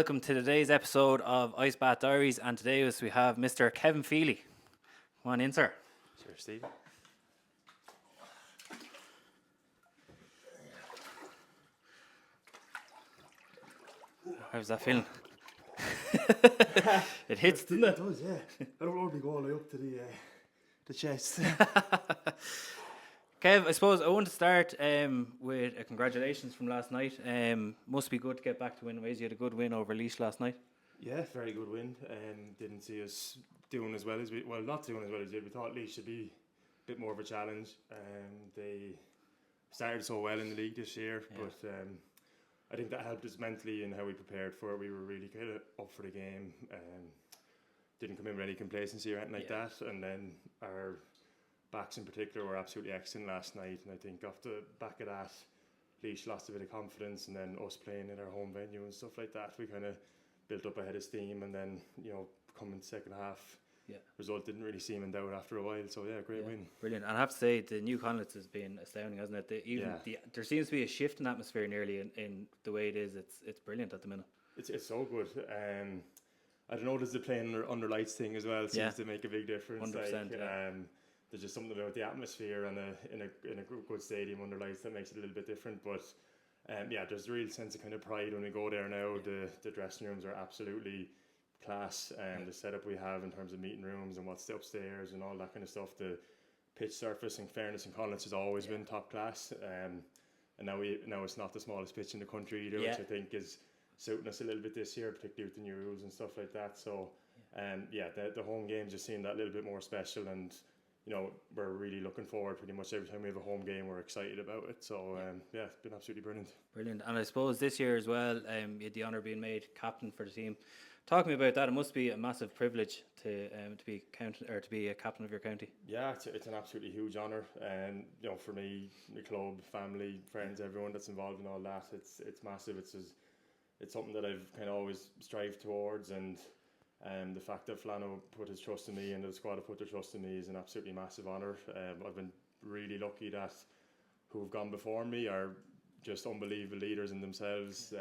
welcome to today's episode of Ice Bath Diaries. And today we have Mr. Kevin Feely. Come on in, sir. Sure, Steve. How's that feeling? It hits, doesn't it? It does, yeah. I don't normally go all the way up to the chest. Kev, I suppose I want to start with a congratulations from last night. Must be good to get back to win ways. You had a good win over Laois last night. Yeah, very good win. Didn't see us doing as well as not doing as well as we did. We thought Laois should be a bit more of a challenge. They started so well in the league this year, but I think that helped us mentally in how we prepared for it. We were really kind of up for the game. Didn't come in with any complacency or anything like that. And then our backs in particular were absolutely excellent last night. And I think off the back of that, Laois lost a bit of confidence. And then us playing in our home venue and stuff like that, we kind of built up a head of steam. And then, coming second half, result didn't really seem in doubt after a while. So great win. Brilliant. And I have to say, the new Connacht has been astounding, hasn't it? There seems to be a shift in atmosphere nearly in the way it is. It's brilliant at the minute. It's so good. I don't know, does the playing under lights thing as well seems to make a big difference. 100%. There's just something about the atmosphere and in a good stadium under lights that makes it a little bit different. But there's a real sense of kind of pride when we go there now. The dressing rooms are absolutely class, and the setup we have in terms of meeting rooms and what's upstairs and all that kind of stuff. The pitch surface, in fairness, in Connacht has always been top class. And now it's not the smallest pitch in the country either, which I think is suiting us a little bit this year, particularly with the new rules and stuff like that. So the home games just seem that little bit more special, and we're really looking forward. Pretty much every time we have a home game, we're excited about it. So it's been absolutely brilliant. And I suppose this year as well, you had the honour of being made captain for the team. Talk to me about that. It must be a massive privilege to be a captain of your county. Yeah, it's an absolutely huge honour, and for me, the club, family, friends, everyone that's involved in all that, it's massive. It's something that I've kind of always strived towards, and the fact that Flano put his trust in me and the squad have put their trust in me is an absolutely massive honour. I've been really lucky that who have gone before me are just unbelievable leaders in themselves.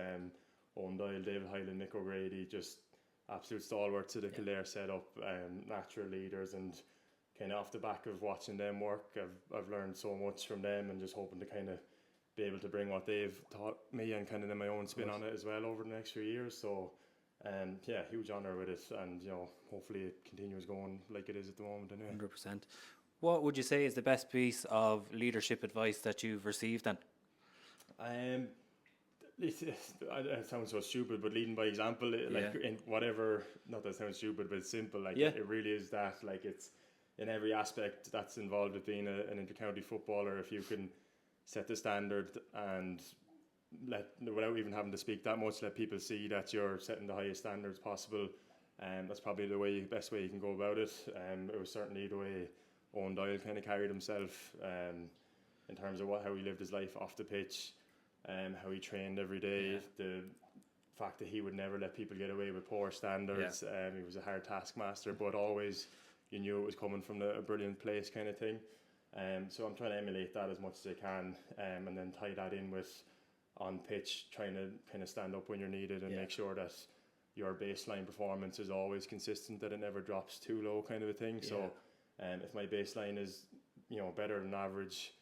Owen Doyle, David Hyland, Nick O'Grady, just absolute stalwarts of the Kildare setup, natural leaders, and kind of off the back of watching them work, I've learned so much from them, and just hoping to kind of be able to bring what they've taught me and kind of then my own spin on it as well over the next few years. So huge honour with it, and hopefully it continues going like it is at the moment anyway. 100%. What would you say is the best piece of leadership advice that you've received then? It sounds so stupid, but leading by example, in whatever, not that it sounds stupid, but it's simple. It really is that. It's in every aspect that's involved with being an inter-county footballer. If you can set the standard and without even having to speak that much, let people see that you're setting the highest standards possible. That's probably the best way you can go about it. It was certainly the way Owen Doyle kind of carried himself in terms of how he lived his life off the pitch. How he trained every day, the fact that he would never let people get away with poor standards. He was a hard taskmaster, but always you knew it was coming from a brilliant place kind of thing. So I'm trying to emulate that as much as I can, and then tie that in with on pitch, trying to kind of stand up when you're needed and make sure that your baseline performance is always consistent, that it never drops too low kind of a thing. So if my baseline is better than average,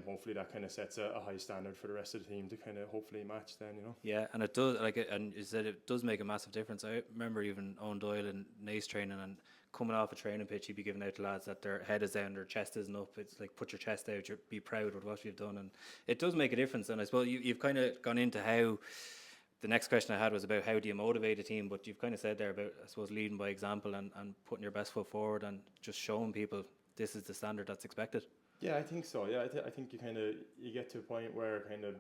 hopefully that kind of sets a high standard for the rest of the team to kind of hopefully match then, Yeah, and it does, and you said it does make a massive difference. I remember even Owen Doyle and Nace training, and coming off a training pitch, he'd be giving out to lads that their head is down, their chest isn't up. It's like, put your chest out, be proud of what you've done, and it does make a difference. And I suppose you've kind of gone into how, the next question I had was about how do you motivate a team, but you've kind of said there about, I suppose, leading by example and putting your best foot forward and just showing people this is the standard that's expected. Yeah, I think so. Yeah, I think you get to a point where kind of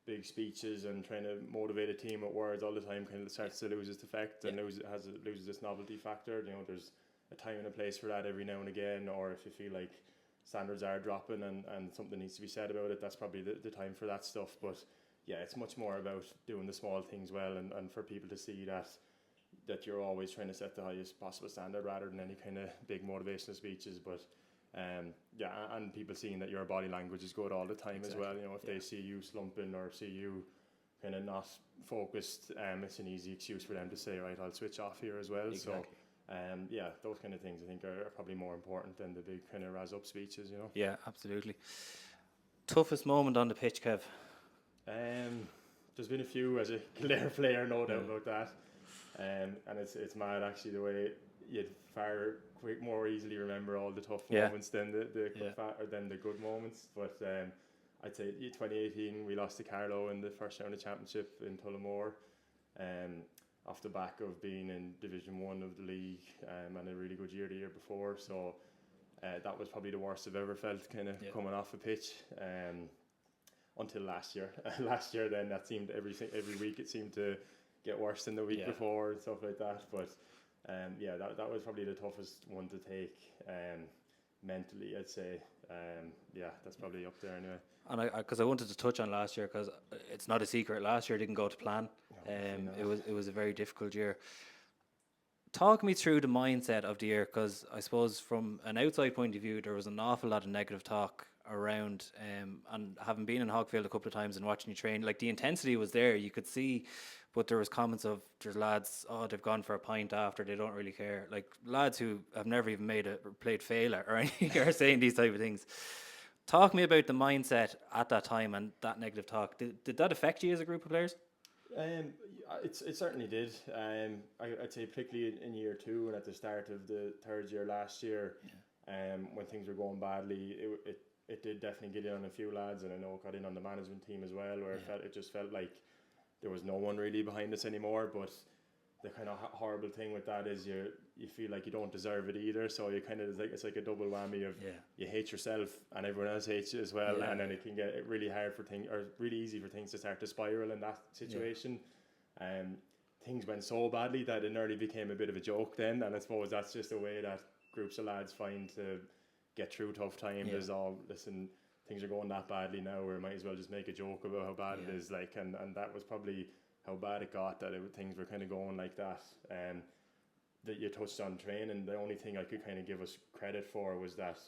big speeches and trying to motivate a team with words all the time kind of starts to lose its effect and loses this novelty factor. There's a time and a place for that every now and again, or if you feel like standards are dropping and something needs to be said about it, that's probably the time for that stuff. But it's much more about doing the small things well, and for people to see that you're always trying to set the highest possible standard rather than any kind of big motivational speeches. But and people seeing that your body language is good all the time as well. If they see you slumping or see you kind of not focused, it's an easy excuse for them to say, right, I'll switch off here as well. Exactly. So yeah, those kind of things I think are probably more important than the big kind of razz up speeches, you know. Yeah, absolutely. Toughest moment on the pitch, Kev? There's been a few as a Kildare player, no doubt about that. And it's mad actually the way you'd more easily remember all the tough moments than than the good moments. But I'd say 2018 we lost to Carlow in the first round of championship in Tullamore, off the back of being in Division 1 of the league, and a really good year the year before. So that was probably the worst I've ever felt, kind of coming off a pitch. Until last year. Last year, then that seemed every week it seemed to get worse than the week before and stuff like that. But yeah, that was probably the toughest one to take mentally, I'd say. Yeah, that's probably up there anyway. And because I wanted to touch on last year, because it's not a secret, last year didn't go to plan. It was a very difficult year. Talk me through the mindset of the year, because I suppose from an outside point of view, there was an awful lot of negative talk around, and having been in Hogfield a couple of times and watching you train, like the intensity was there, you could see, but there was comments of, there's lads, they've gone for a pint after, they don't really care, like lads who have never even played Fela or anything are saying these type of things. Talk me about the mindset at that time and that negative talk. Did that affect you as a group of players? It certainly did. I'd say particularly in year 2 and at the start of the third year last year, when things were going badly, it did definitely get in on a few lads, and I know it got in on the management team as well, where it just felt like there was no one really behind us anymore. But the kind of horrible thing with that is you feel like you don't deserve it either, so you kind of, it's like a double whammy of you hate yourself and everyone else hates you as well, and then it can get really hard for things, or really easy for things to start to spiral in that situation. Things went so badly that it nearly became a bit of a joke then, and I suppose that's just a way that groups of lads find to get through tough times. Is listen, things are going that badly now, we might as well just make a joke about how bad it is, like, and that was probably how bad it got, that things were kind of going like that. That you touched on training, the only thing I could kind of give us credit for was that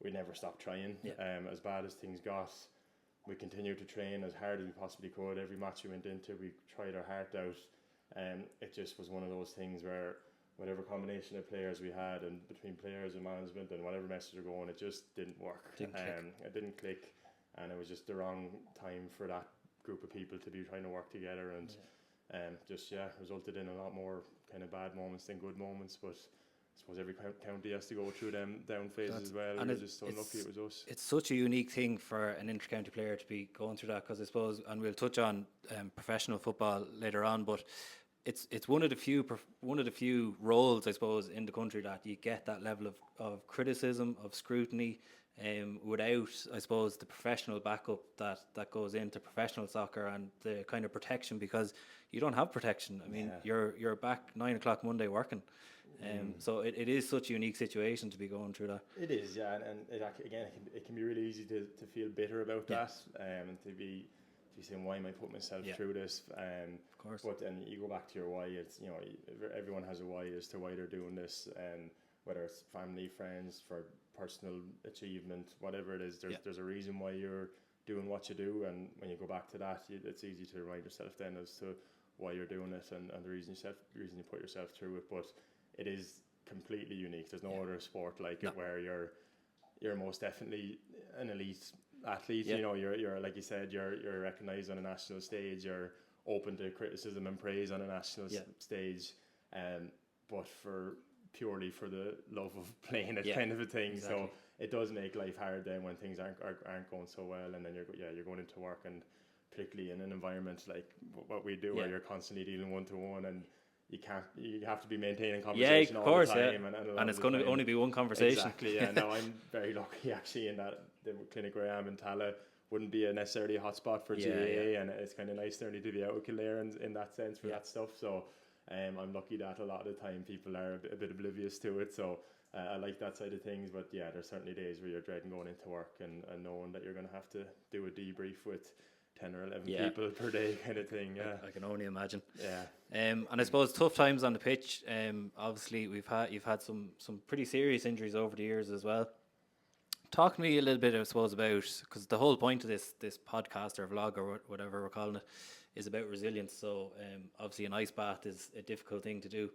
we never stopped trying. As bad as things got, we continued to train as hard as we possibly could. Every match we went into, we tried our heart out. It just was one of those things where whatever combination of players we had, and between players and management and whatever message were going, it just didn't work. It didn't click, and it was just the wrong time for that group of people to be trying to work together, and resulted in a lot more kind of bad moments than good moments. But I suppose every county has to go through them down phases as well. And we're just so lucky it was us. It's such a unique thing for an inter-county player to be going through that, because I suppose, and we'll touch on professional football later on, but it's one of the few roles, I suppose, in the country that you get that level of criticism, of scrutiny, without, I suppose, the professional backup that goes into professional soccer, and the kind of protection, because you don't have protection. I mean, you're back 9 o'clock Monday working. So it is such a unique situation to be going through that. It is, and it can be really easy to feel bitter about that, and to be saying, why am I putting myself through this? Of course. But then you go back to your why. It's, everyone has a why as to why they're doing this, and whether it's family, friends, for personal achievement, whatever it is, there's a reason why you're doing what you do. And when you go back to that, it's easy to remind yourself then as to why you're doing it, and the reason you put yourself through it. But it is completely unique. There's no other sport like it where you're most definitely an elite athlete. You're like you said, you're recognized on a national stage. You're open to criticism and praise on a national stage, but purely for the love of playing it, kind of a thing. Exactly. So it does make life hard then when things aren't going so well, and then you're going into work, and particularly in an environment like what we do, where you're constantly dealing one-to-one, and you have to be maintaining conversation all the time, and it's going to only be one conversation. Exactly. No, I'm very lucky actually in that the clinic where I am in Tala wouldn't be necessarily a hotspot for GAA, and it's kind of nice nearly to be out of Kildare in that sense for that stuff. So I'm lucky that a lot of the time people are a bit oblivious to it. So I like that side of things. But there's certainly days where you're dreading going into work and knowing that you're going to have to do a debrief with 10 or 11 people per day, kind of thing. I can only imagine. And I suppose tough times on the pitch. Obviously you've had some pretty serious injuries over the years as well. Talk to me a little bit, I suppose, about, because the whole point of this podcast or vlog or whatever we're calling it is about resilience. So obviously an ice bath is a difficult thing to do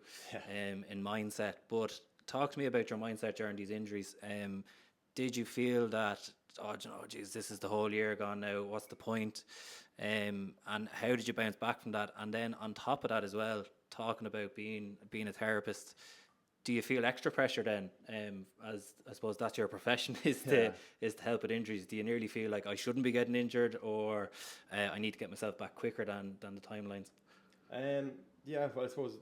in mindset. But talk to me about your mindset during these injuries. Did you feel that, geez, this is the whole year gone now, what's the point? And how did you bounce back from that? And then on top of that as well, talking about being a therapist, do you feel extra pressure then, as I suppose that's your profession, is to help with injuries? Do you nearly feel like I shouldn't be getting injured, or I need to get myself back quicker than the timelines? Well, I suppose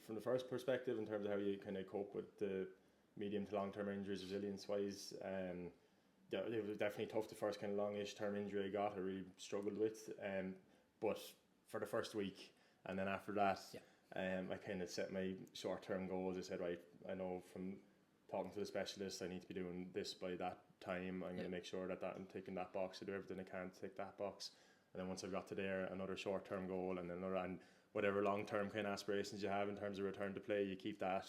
from the first perspective, in terms of how you kind of cope with the medium to long term injuries, resilience wise, it was definitely tough. The first kind of longish term injury I got, I really struggled with. But for the first week, and then after that, I kind of set my short-term goals. I said, right, I know from talking to the specialist, I need to be doing this by that time. I'm going to make sure that I'm ticking that box. I do everything I can to tick that box. And then once I've got to there, another short-term goal, and then another, and whatever long-term kind of aspirations you have in terms of return to play, you keep that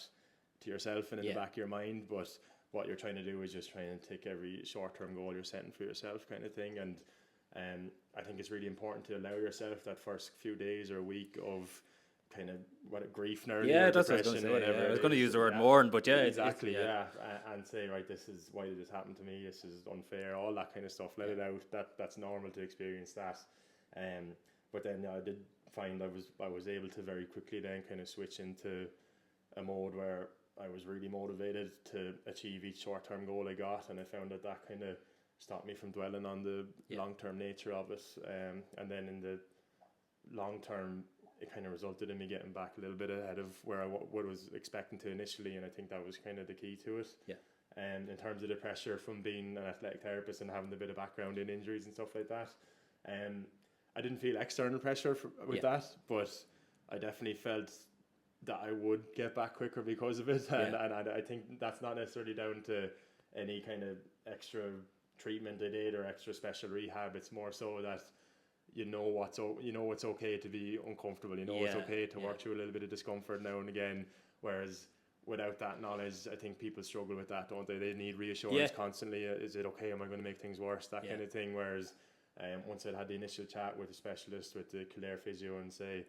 to yourself and in the back of your mind. But what you're trying to do is just trying to tick every short-term goal you're setting for yourself, kind of thing. And I think it's really important to allow yourself that first few days or a week of kind of grief now, that's what I was going to say. Whatever I was going to use the word mourn, but exactly, and say, right, this is why did this happen to me? This is unfair. All that kind of stuff. Let it out. That's normal to experience that. But then I did find I was able to very quickly then kind of switch into a mode where I was really motivated to achieve each short-term goal I got, and I found that kind of stopped me from dwelling on the long-term nature of it. And then in the long-term, it kind of resulted in me getting back a little bit ahead of where I was expecting to initially, and I think that was kind of the key to it. In terms of the pressure from being an athletic therapist and having a bit of background in injuries and stuff like that, I didn't feel external pressure with that, but I definitely felt that I would get back quicker because of it, and I think that's not necessarily down to any kind of extra treatment I did or extra special rehab. It's more so that you know it's okay to be uncomfortable. It's okay to work through a little bit of discomfort now and again. Whereas without that knowledge, I think people struggle with that, don't they? They need reassurance constantly. Is it okay? Am I going to make things worse? That kind of thing. Whereas once I'd had the initial chat with the specialist, with the Kildare physio, and say,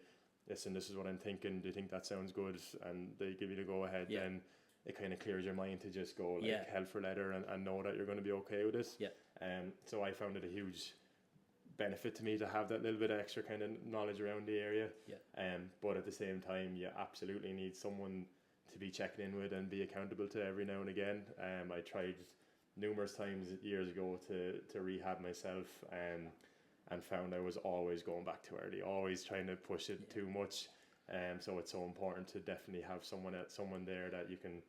listen, this is what I'm thinking, do you think that sounds good? And they give you the go ahead, then it kind of clears your mind to just go hell for leather and know that you're going to be okay with this. So I found it a huge benefit to me to have that little bit of extra kind of knowledge around the area. But at the same time, you absolutely need someone to be checking in with and be accountable to every now and again. I tried numerous times years ago to rehab myself, and found I was always going back too early, always trying to push it too much. So it's so important to definitely have someone there that you can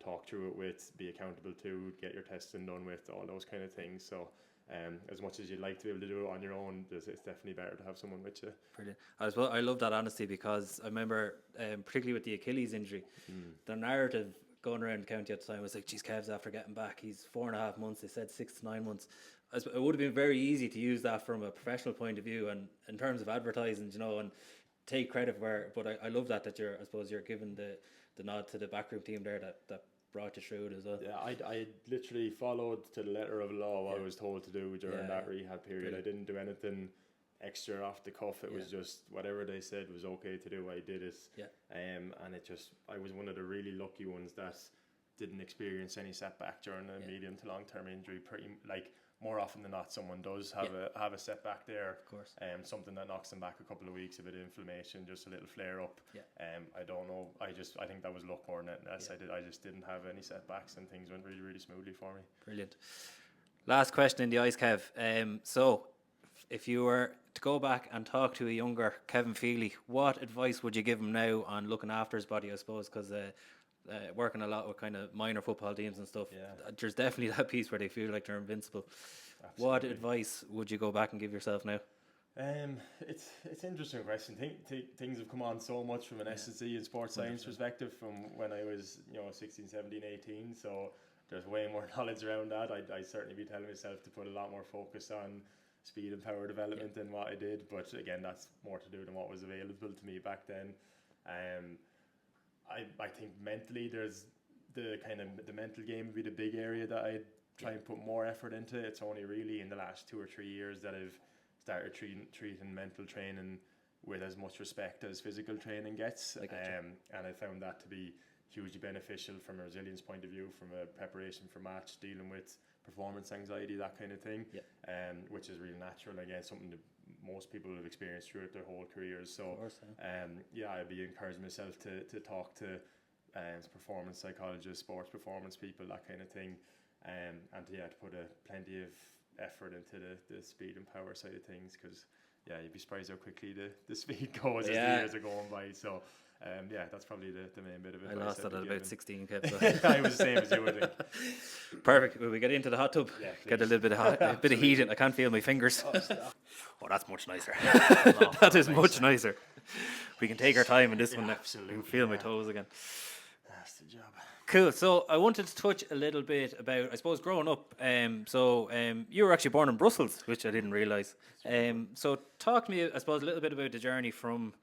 talk through it with, be accountable to, get your testing done with, all those kind of things. So as much as you'd like to be able to do it on your own, it's definitely better to have someone with you. Brilliant. I love that honesty, because I remember, particularly with the Achilles injury, the narrative going around the county at the time was like, geez, Kev's after getting back, he's 4.5 months, they said 6 to 9 months. It would have been very easy to use that from a professional point of view and in terms of advertising, and take credit but I love that you're giving the nod to the backroom team there that brought you through it as well. I literally followed to the letter of law what I was told to do during that rehab period. I didn't do anything extra off the cuff. It was just whatever they said was okay to do, I did it. And I was one of the really lucky ones that didn't experience any setback during a medium to long term injury. More often than not, someone does have a setback there. Of course. Something that knocks them back a couple of weeks, a bit of inflammation, just a little flare up. I don't know. I think that was luck more than else. I just didn't have any setbacks, and things went really, really smoothly for me. Brilliant. Last question in the ice, Kev. So if you were to go back and talk to a younger Kevin Feely, what advice would you give him now on looking after his body? I suppose because working a lot with kind of minor football teams and stuff, there's definitely that piece where they feel like they're invincible. Absolutely. What advice would you go back and give yourself now? It's an interesting question. Things have come on so much from an S&C and sports science perspective from when I was 16, 17, 18, so there's way more knowledge around that. I'd certainly be telling myself to put a lot more focus on speed and power development than what I did, but again, that's more to do than what was available to me back then. I think mentally there's the mental game would be the big area that I'd try and put more effort into. It's only really in the last 2 or 3 years that I've started treating mental training with as much respect as physical training gets. And I found that to be hugely beneficial from a resilience point of view, from a preparation for match, dealing with performance anxiety, that kind of thing, which is really natural. Again, something that most people have experienced throughout their whole careers. So, I'd be encouraging myself to talk to performance psychologists, sports performance people, that kind of thing, and to put plenty of effort into the speed and power side of things, because you'd be surprised how quickly the speed goes as the years are going by. So that's probably the main bit of advice. I lost that at about 16 kids. I was the same as you, I think. Perfect. Will we get into the hot tub? Yeah, get a little bit of bit of heat in. I can't feel my fingers. Oh, that's much nicer. That is much nicer. We can take our time in this one now. Absolutely. I can feel my toes again. That's the job. Cool. So I wanted to touch a little bit about, I suppose, growing up. You were actually born in Brussels, which I didn't realise. So talk to me, I suppose, a little bit about the journey from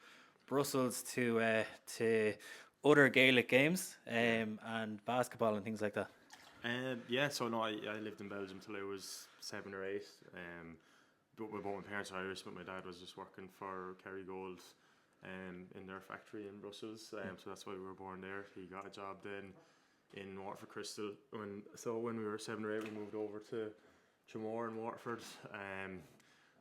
Brussels to other Gaelic games and basketball and things like that. I lived in Belgium till I was 7 or 8. But both my parents are Irish, but my dad was just working for Kerrygold in their factory in Brussels. So that's why we were born there. He got a job then in Waterford Crystal. When we were 7 or 8, we moved over to Tramore in Waterford,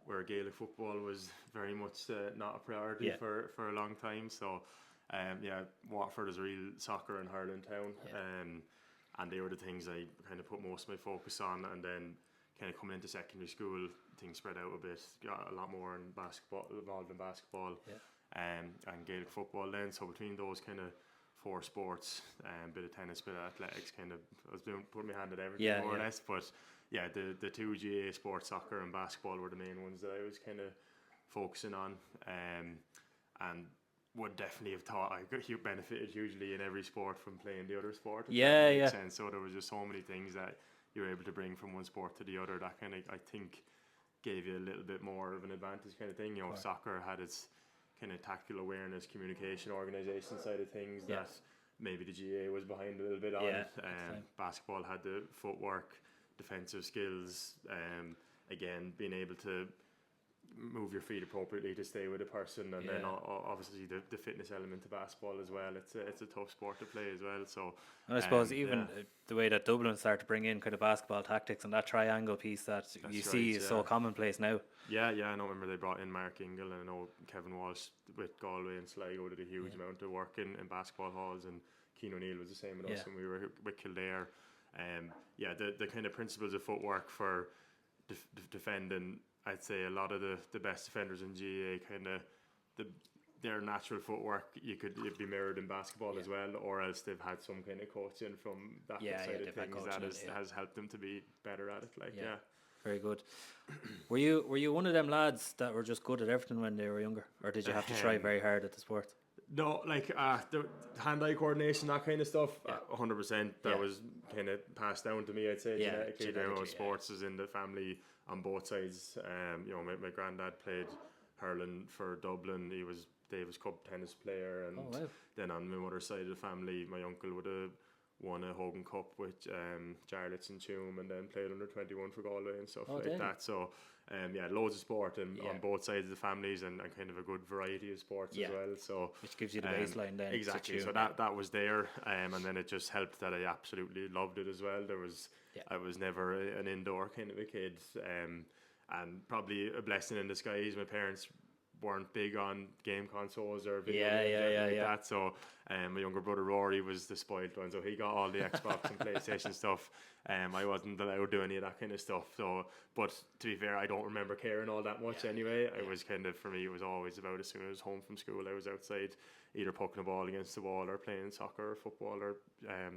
where Gaelic football was very much not a priority for a long time. So, Waterford is a real soccer and hurling town, and they were the things I kind of put most of my focus on. And then kind of coming into secondary school, things spread out a bit. Got a lot more involved in basketball, and Gaelic football then. So between those kind of 4 sports, bit of tennis, bit of athletics, kind of I was putting my hand at everything more or less. But the 2 GAA sports, soccer and basketball, were the main ones that I was kind of focusing on, and would definitely have thought I benefited hugely in every sport from playing the other sport. Makes sense. So there was just so many things that you were able to bring from one sport to the other that kind of, I think, gave you a little bit more of an advantage kind of thing. Soccer had its kind of tactical awareness, communication, organisation side of things that maybe the GAA was behind a little bit on. Basketball had the footwork, defensive skills, again, being able to move your feet appropriately to stay with a person, and then obviously the fitness element to basketball as well. It's a tough sport to play as well. So, and I suppose even the way that Dublin started to bring in kind of basketball tactics and that triangle piece that you see is so commonplace now. I remember they brought in Mark Ingle, and I know Kevin Walsh with Galway and Sligo did a huge amount of work in basketball halls, and Cian O'Neill was the same with us when we were with Kildare. The kind of principles of footwork for defending, I'd say a lot of the best defenders in GAA kind of their natural footwork it'd be mirrored in basketball as well, or else they've had some kind of coaching from that side of things that has helped them to be better at it. Very good. Were you one of them lads that were just good at everything when they were younger, or did you have to try very hard at the sport? No, the hand-eye coordination, that kind of stuff, 100%. That was kind of passed down to me, I'd say, genetically. Sports is in the family on both sides. My granddad played hurling for Dublin. He was Davis Cup tennis player, and then on my mother's side of the family, my uncle would have won a Hogan Cup with Jarlath's and Tuam, and then played under 21 for Galway and stuff that. So loads of sport and on both sides of the families, and kind of a good variety of sports as well. So which gives you the baseline then. Exactly. So that was there, and then it just helped that I absolutely loved it as well. I was never an indoor kind of a kid, and probably a blessing in disguise. My parents weren't big on game consoles or video games like that. So my younger brother Rory was the spoiled one, so he got all the Xbox and PlayStation stuff. I wasn't allowed to do any of that kind of stuff. So, but to be fair, I don't remember caring all that much anyway. It was kind of, for me, it was always about, as soon as I was home from school, I was outside either poking a ball against the wall or playing soccer or football or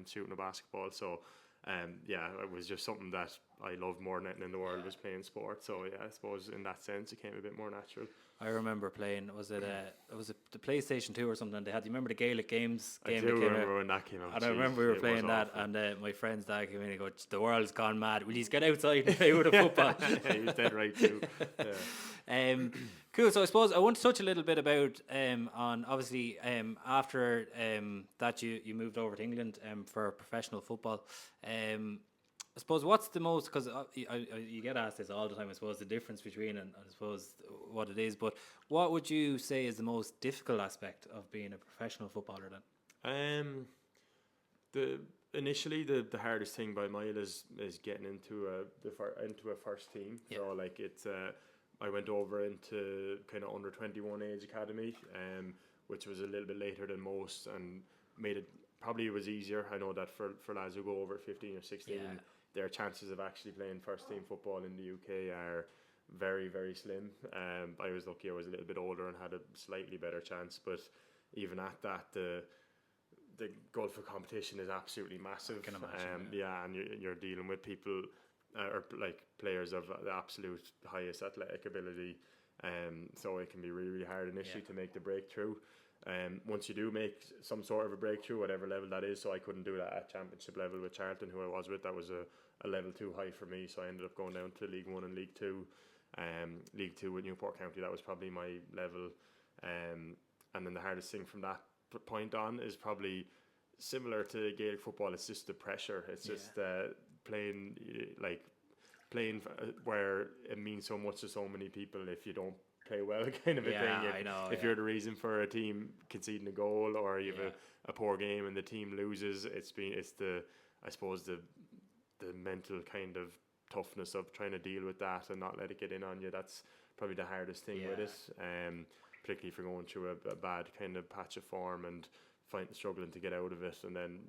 shooting a basketball. So it was just something that I loved more than anything in the world, was playing sport. So I suppose in that sense it came a bit more natural. I remember playing, was it the PlayStation 2 or something they had? Do you remember the Gaelic Games game? I do remember when that came out. And I remember we were playing that, and my friend's dad came in and go, "The world's gone mad. Will you get outside and play with a football?" He was dead right too. Cool. So I suppose I want to touch a little bit about on obviously after that you moved over to England for professional football. I suppose what's the most, because you get asked this all the time, I suppose, the difference between, and I suppose what it is, but what would you say is the most difficult aspect of being a professional footballer then? The initially the hardest thing by mile is getting into a first team. Yeah. So like it's I went over into kind of under 21 age academy, which was a little bit later than most, and made it probably it was easier. I know that for lads who go over 15 or 16, their chances of actually playing first team football in the UK are very, very slim. I was lucky I was a little bit older and had a slightly better chance, but even at that, the goal for competition is absolutely massive. I can imagine. And you're dealing with people or like players of the absolute highest athletic ability, so it can be really, really hard initially to make the breakthrough. Once you do make some sort of a breakthrough, whatever level that is, so I couldn't do that at championship level with Charlton, who I was with. That was a level too high for me, so I ended up going down to League 1 and League 2. League 2 with Newport County, that was probably my level. And then the hardest thing from that point on is probably similar to Gaelic football. It's just the pressure. It's just playing where it means so much to so many people if you don't play well, kind of a thing. If you're the reason for a team conceding a goal, or you have a poor game and the team loses, it's the I suppose the mental kind of toughness of trying to deal with that and not let it get in on you. That's probably the hardest thing with it. Particularly if you're going through a bad kind of patch of form and struggling to get out of it, and then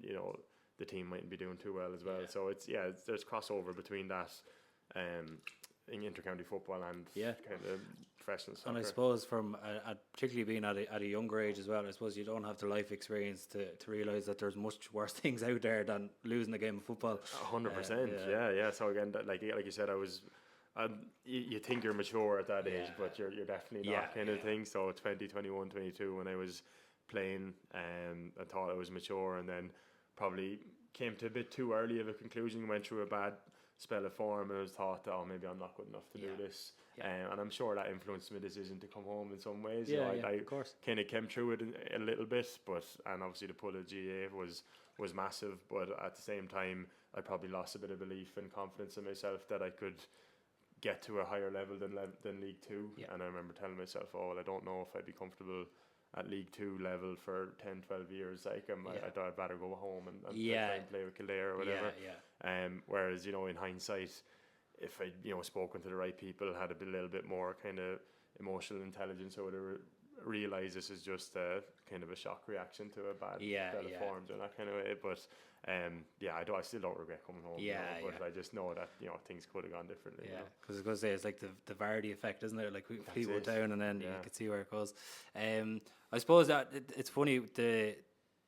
the team mightn't be doing too well as well. So there's crossover between that in intercounty football and kind of professional soccer. And I suppose from particularly being at a younger age as well, I suppose you don't have the life experience to realise that there's much worse things out there than losing a game of football. 100%. Yeah. So again, like you said, I was. You think you're mature at that age, but you're definitely not, kind of thing. So 20, 21, 22 when I was playing, I thought I was mature, and then probably came to a bit too early of a conclusion. Went through a bad spell of form, and I was thought, maybe I'm not good enough to do this. And I'm sure that influenced my decision to come home in some ways. I of course. Kind of came through it a little bit, and obviously the pull of GAA was massive. But at the same time, I probably lost a bit of belief and confidence in myself that I could get to a higher level than League 2. And I remember telling myself, I don't know if I'd be comfortable at League 2 level for 10, 12 years. Like I'd rather go home and try and play with Kildare or whatever. Whereas, in hindsight, if I'd, spoken to the right people, had a little bit more kind of emotional intelligence, I would have realised this is just a kind of a shock reaction to a bad spell of form in that kind of way. But I still don't regret coming home. But I just know that things could have gone differently. Because I was going to say, it's like the Vardy effect, isn't it? Like people down and then you can see where it goes. I suppose that it's funny.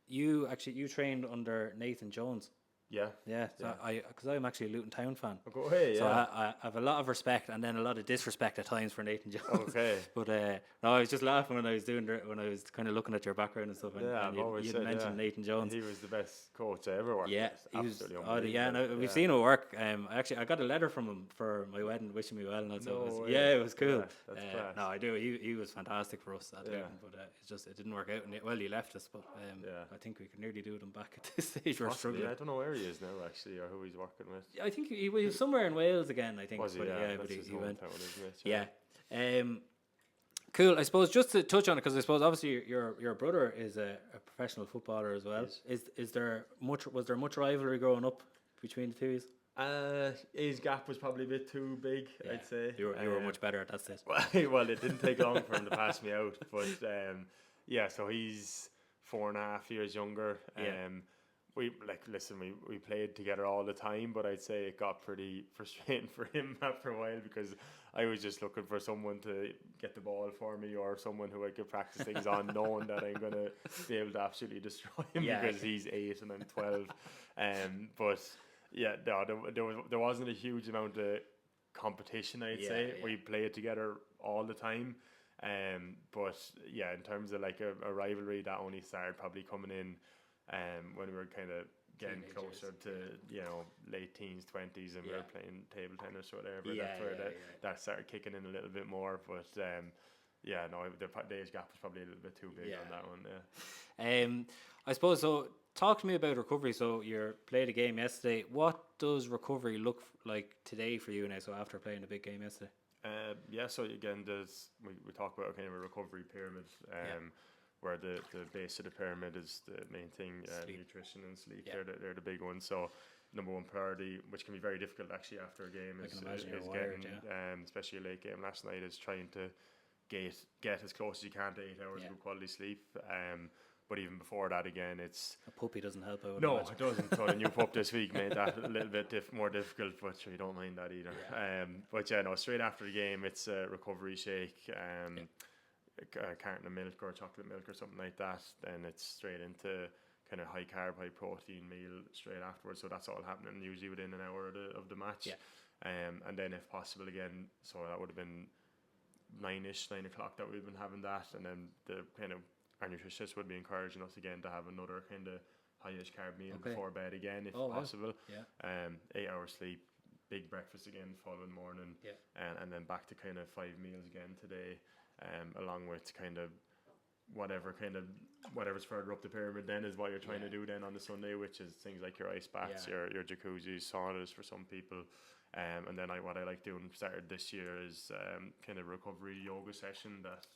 You trained under Nathan Jones. Because I'm actually a Luton Town fan. Go ahead, so I have a lot of respect and then a lot of disrespect at times for Nathan Jones. Okay. But I was just laughing when I was kind of looking at your background and stuff. And you mentioned Nathan Jones. He was the best coach I ever worked with. He was unbelievable. We've seen him work. I got a letter from him for my wedding, wishing me well. And it was cool. That's class. No, I do. He was fantastic for us at Luton, but it didn't work out. And he left us. But I think we could nearly do them back at this stage. We're struggling. I don't know where he is now, actually, or who he's working with. I think he was somewhere in Wales again, I think. Was he? But he went. Town, isn't it? Cool. I suppose just to touch on it, because I suppose obviously your brother is a professional footballer as well. Yes. Was there much rivalry growing up between the two of you? His gap was probably a bit too big, I'd say. You were much better at that stage. Well, it didn't take long for him to pass me out, but so he's 4.5 years younger. We played together all the time, but I'd say it got pretty frustrating for him after a while, because I was just looking for someone to get the ball for me, or someone who I could practice things on, knowing that I'm going to be able to absolutely destroy him because he's 8 and I'm 12. There wasn't a huge amount of competition, I'd say. We played together all the time. But in terms of like a rivalry, that only started probably coming in when we were kind of getting closer to late teens, 20s, and we were playing table tennis or whatever. That's where that started kicking in a little bit more. But Yeah, no, the age gap was probably a little bit too big on that one. Yeah. I suppose so. Talk to me about recovery. So you played a game yesterday. What does recovery look like today for you now? So after playing a big game yesterday. So again, we talk about kind of a recovery pyramid, where the base of the pyramid is the main thing, nutrition and sleep. Yeah. They're the big ones. So number one priority, which can be very difficult actually after a game, is getting, especially a late game last night, is trying to get as close as you can to 8 hours of good quality sleep. But even before that, again, it's... A puppy doesn't help out. No, it doesn't. So the new pup this week made that a little bit more difficult, but sure, you don't mind that either. Yeah. Straight after the game, it's a recovery shake, a carton of milk or chocolate milk or something like that. Then it's straight into kind of high carb, high protein meal straight afterwards. So that's all happening usually within an hour of the match. Yeah. And then if possible again, so that would have been 9 o'clock that we've been having that, and then the kind of our nutritionist would be encouraging us again to have another kind of high-ish carb meal before bed again if possible. Yeah. 8 hours sleep, big breakfast again the following morning, and then back to kind of 5 meals again today, along with kind of whatever's further up the pyramid then is what you're trying to do then on the Sunday, which is things like your ice baths, your jacuzzis, saunas for some people. And then what I like doing started this year is kind of recovery yoga session that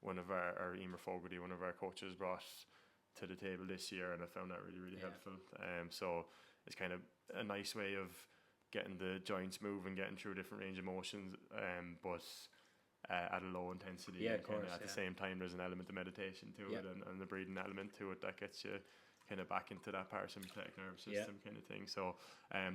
one of our Emer Fogarty, one of our coaches, brought to the table this year, and I found that really helpful. So it's kind of a nice way of getting the joints moving, getting through different range of motions, but at a low intensity. Of course, at the same time, there's an element of meditation to it, and the breathing element to it that gets you kind of back into that parasympathetic nervous system kind of thing. So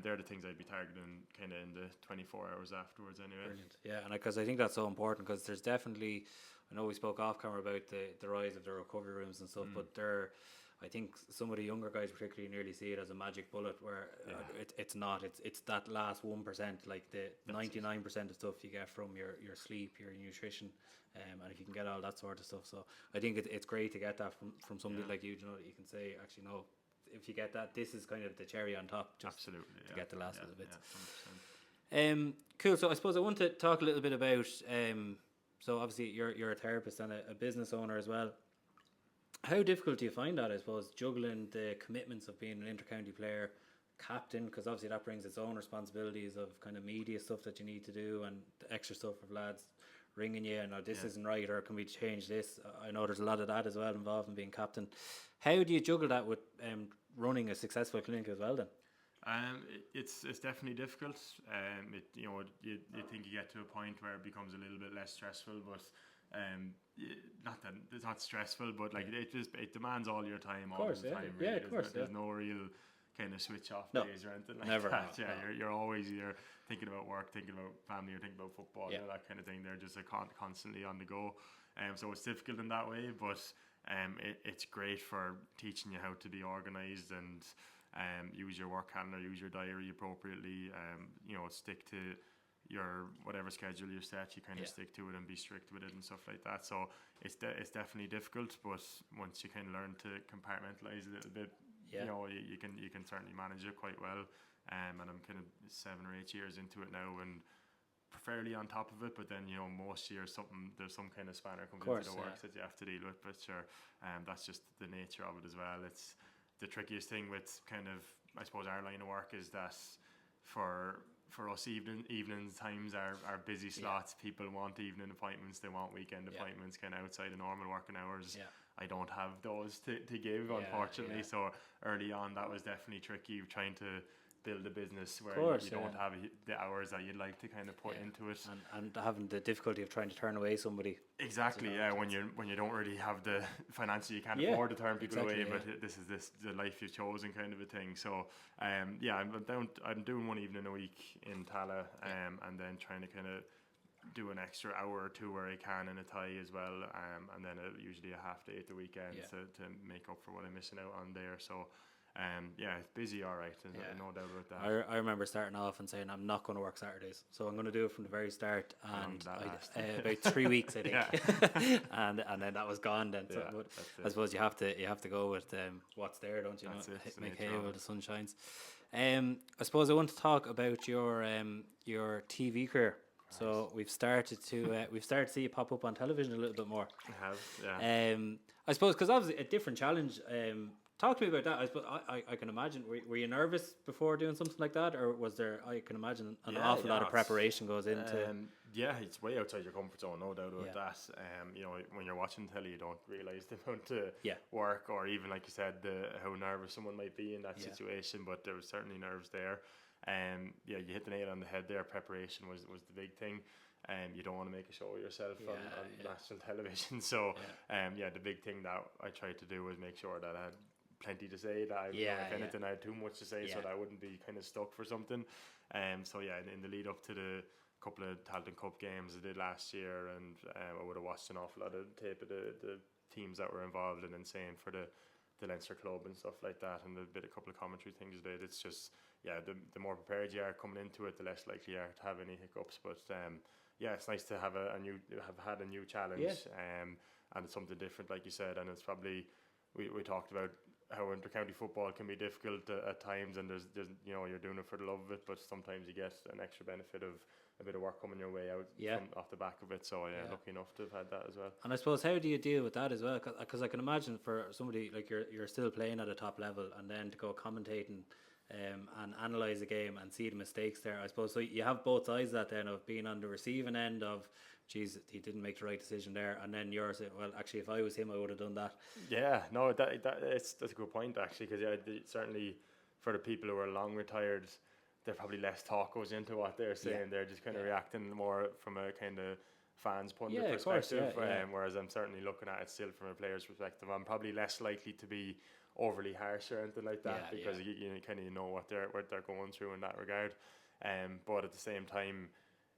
they're the things I'd be targeting kind of in the 24 hours afterwards anyway. Brilliant. Yeah, and because I think that's so important, because there's definitely, I know we spoke off camera about the rise of the recovery rooms and stuff, but I think some of the younger guys particularly nearly see it as a magic bullet, where it's not. It's that last 1%, like the 99% of stuff you get from your sleep, your nutrition, and if you can get all that sort of stuff. So I think it's great to get that from somebody like you. You know, that you can say, actually, no, if you get that, this is kind of the cherry on top. Just to get the last little bits. Cool. So I suppose I want to talk a little bit about. So obviously you're a therapist and a business owner as well. How difficult do you find that, I suppose, juggling the commitments of being an inter-county player, captain, because obviously that brings its own responsibilities of kind of media stuff that you need to do, and the extra stuff of lads ringing you and this isn't right, or can we change this? I know there's a lot of that as well involved in being captain. How do you juggle that with running a successful clinic as well then? It's definitely difficult. You think you get to a point where it becomes a little bit less stressful, but not that it's not stressful, but like it demands all your time all the time. Really. Of course. There's no real kind of switch off days or anything like that. You're always either thinking about work, thinking about family, or thinking about football, that kind of thing. They're just constantly on the go. So it's difficult in that way, but it's great for teaching you how to be organised and use your work calendar, use your diary appropriately. Stick to your whatever schedule you set, you kind of stick to it and be strict with it and stuff like that. So it's definitely difficult, but once you kind of learn to compartmentalize a little bit, you can certainly manage it quite well. And I'm kind of 7 or 8 years into it now, and fairly on top of it. But then most years there's some kind of spanner comes into the works that you have to deal with. But sure, that's just the nature of it as well. It's the trickiest thing with kind of, I suppose, our line of work is that for us, evening times are busy slots. People want evening appointments, they want weekend appointments kind of outside of normal working hours. I don't have those to give, unfortunately. So early on that was definitely tricky, trying to build a business where you don't have the hours that you'd like to kind of put into it, and having the difficulty of trying to turn away somebody. Exactly, when you don't really have the financially, you can't afford to turn people away, but this is the life you've chosen kind of a thing. So I'm doing one evening a week in Tala, and then trying to kind of do an extra hour or two where I can in a tie as well, and then usually a half day at the weekend to make up for what I'm missing out on there. So it's busy, all right, no doubt about that. I remember starting off and saying I'm not going to work Saturdays, so I'm going to do it from the very start, and about 3 weeks I think, and then that was gone then. So, but I suppose you have to go with what's there, don't you? Make hay while the sun shines. I suppose I want to talk about your TV career. So we've started to see it pop up on television a little bit more. It has, yeah. I suppose because obviously a different challenge. Talk to me about that. I suppose I can imagine. Were you nervous before doing something like that, or was there? I can imagine an awful lot of preparation goes into. Yeah, it's way outside your comfort zone, no doubt about that. You know, when you're watching telly, you don't realise the amount of work, or even like you said, how nervous someone might be in that situation. But there was certainly nerves there. Yeah, you hit the nail on the head there. Preparation was the big thing. You don't want to make a show of yourself on national television. So, the big thing that I tried to do was make sure that I had plenty to say, that if anything I had too much to say, so that I wouldn't be kind of stuck for something. So yeah, in the lead up to the couple of Talton Cup games I did last year, and I would have watched an awful lot of tape of the teams that were involved, and then same for the Leinster club and stuff like that, and a couple of commentary things I did. It's just the more prepared you are coming into it, the less likely you are to have any hiccups. But it's nice to have had a new challenge, and it's something different, like you said. And it's probably we talked about how intercounty football can be difficult at times, and there's you're doing it for the love of it, but sometimes you get an extra benefit of a bit of work coming your way out off the back of it. So lucky enough to have had that as well. And I suppose, how do you deal with that as well? Because I can imagine for somebody like you're still playing at a top level, and then to go commentating and analyse a game and see the mistakes there. I suppose so you have both sides of that then, of being on the receiving end of, geez, he didn't make the right decision there, and then yours, well, actually, if I was him, I would have done that. Yeah, no, that's a good point, actually, because certainly for the people who are long retired, there probably less talk goes into what they're saying. They're just kind of reacting more from a kind of fans pundit perspective, whereas I'm certainly looking at it still from a player's perspective. I'm probably less likely to be overly harsh or anything like that, because you kind of know what they're going through in that regard. But at the same time,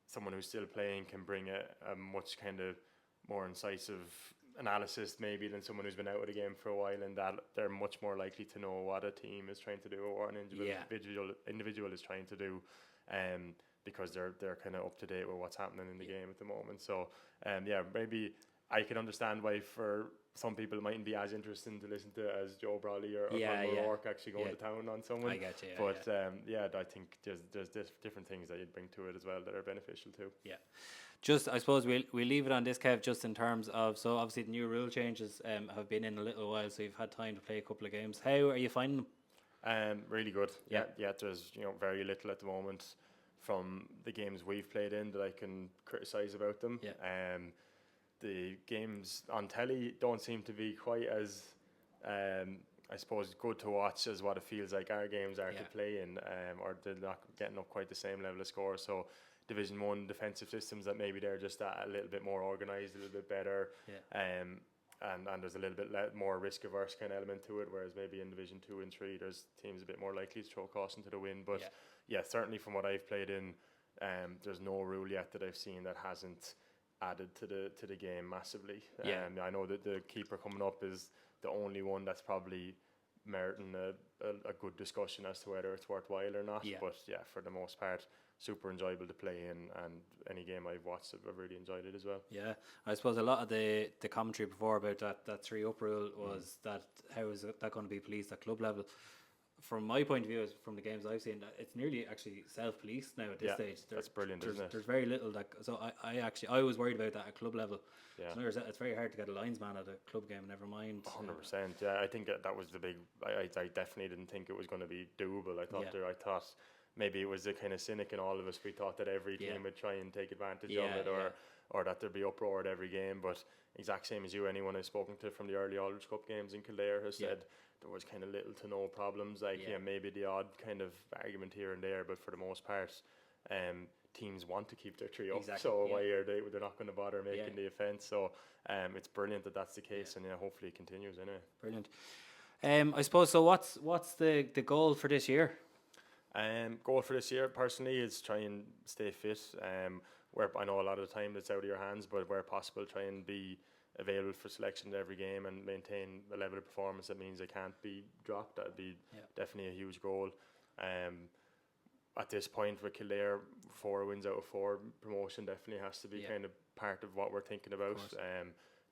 someone who's still playing can bring a much kind of more incisive analysis maybe than someone who's been out of the game for a while, and that they're much more likely to know what a team is trying to do or an individual is trying to do, because they're kind of up to date with what's happening in the game at the moment. So maybe I can understand why for some people it mightn't be as interesting to listen to as Joe Brawley or O'Rourke actually going to town on someone. I get you. But I think there's different things that you'd bring to it as well that are beneficial too. Yeah. Just, I suppose we'll leave it on this, Kev, just in terms of, so obviously the new rule changes have been in a little while, so you've had time to play a couple of games. How are you finding them? Really good. Yeah. There's very little at the moment from the games we've played in that I can criticise about them. The games on telly don't seem to be quite as, I suppose, good to watch as what it feels like our games are to play in, or they're not getting up quite the same level of score. So Division 1 defensive systems, that maybe they're just a little bit more organised, a little bit better, and there's a little bit more risk averse kind of element to it, whereas maybe in Division 2 and 3 there's teams a bit more likely to throw caution to the wind. But certainly from what I've played in, there's no rule yet that I've seen that hasn't added to the game massively. I know that the keeper coming up is the only one that's probably meriting a good discussion as to whether it's worthwhile or not. But for the most part, super enjoyable to play in, and any game I've watched, I've really enjoyed it as well. Yeah, I suppose a lot of the commentary before about that 3-up rule was that how is that going to be policed at club level? From my point of view, from the games I've seen, it's nearly actually self-policed now at this stage. That's brilliant, isn't it? There's very little that. So I was worried about that at club level. So it's very hard to get a linesman at a club game. Never mind. 100%. Yeah, I think that was the big. I definitely didn't think it was going to be doable. I thought maybe it was the kind of cynic in all of us. We thought that every team would try and take advantage of it, or that there'd be uproar at every game. But exact same as you, anyone I've spoken to from the early Aldridge Cup games in Kildare has said there was kind of little to no problems. Maybe the odd kind of argument here and there, but for the most part, teams want to keep their 3 up. So why are they? They're not going to bother making the offence. So it's brilliant that that's the case, and hopefully it continues anyway. Brilliant. I suppose so. What's the goal for this year? Goal for this year personally is try and stay fit. Where I know a lot of the time it's out of your hands, but where possible, try and be available for selection to every game and maintain a level of performance that means they can't be dropped. That'd be definitely a huge goal. At this point with Kildare, 4 wins out of 4, promotion definitely has to be kind of part of what we're thinking about.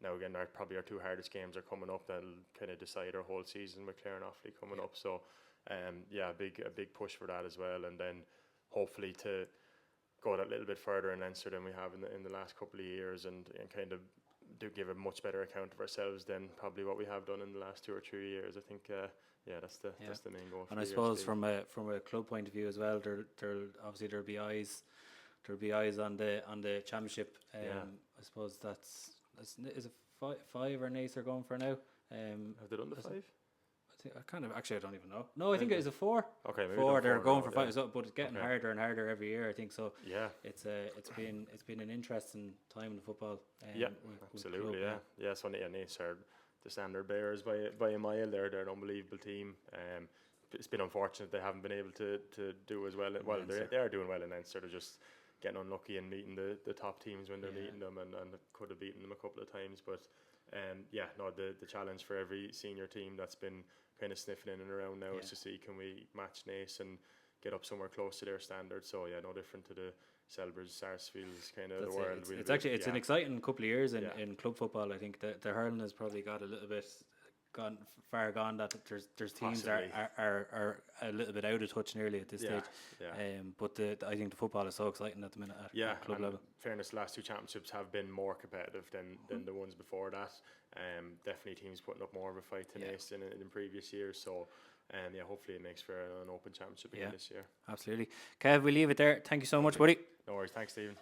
Now again, probably our 2 hardest games are coming up that'll kind of decide our whole season, with Clare and Offaly coming up. So a big push for that as well, and then hopefully to go that little bit further in Leinster than we have in the last couple of years, and kind of do give a much better account of ourselves than probably what we have done in the last 2 or 3 years. I think that's the main goal. And I suppose from a club point of view as well, there'll be eyes on the championship. I suppose is it 5 or Naas are going for now. Have they done the 5? I don't even know. No, I think it is a 4. Okay, maybe 4. They're going now, for 5, but it's getting harder and harder every year. I think so. Yeah, it's been an interesting time in football. Absolutely. So Naas are the standard bearers by a mile. They're an unbelievable team. It's been unfortunate they haven't been able to do as well. Well, they are doing well in Leinster. They're just getting unlucky and meeting the top teams when they're meeting them, and could have beaten them a couple of times. But the challenge for every senior team that's been kind of sniffing in and around now is to see, can we match Naas and get up somewhere close to their standards. So no different to the Selbers, Sarsfields kind of the world. It's an exciting couple of years in club football. I think the hurling has probably got a little bit far gone, that there's teams are a little bit out of touch nearly at this stage. But I think the football is so exciting at the minute at club level. Fairness, the last 2 championships have been more competitive than the ones before that. Definitely teams putting up more of a fight to Naas in previous years. So hopefully it makes for an open championship again this year. Absolutely. Kev, we leave it there. Thank you so much, buddy. No worries. Thanks, Stephen.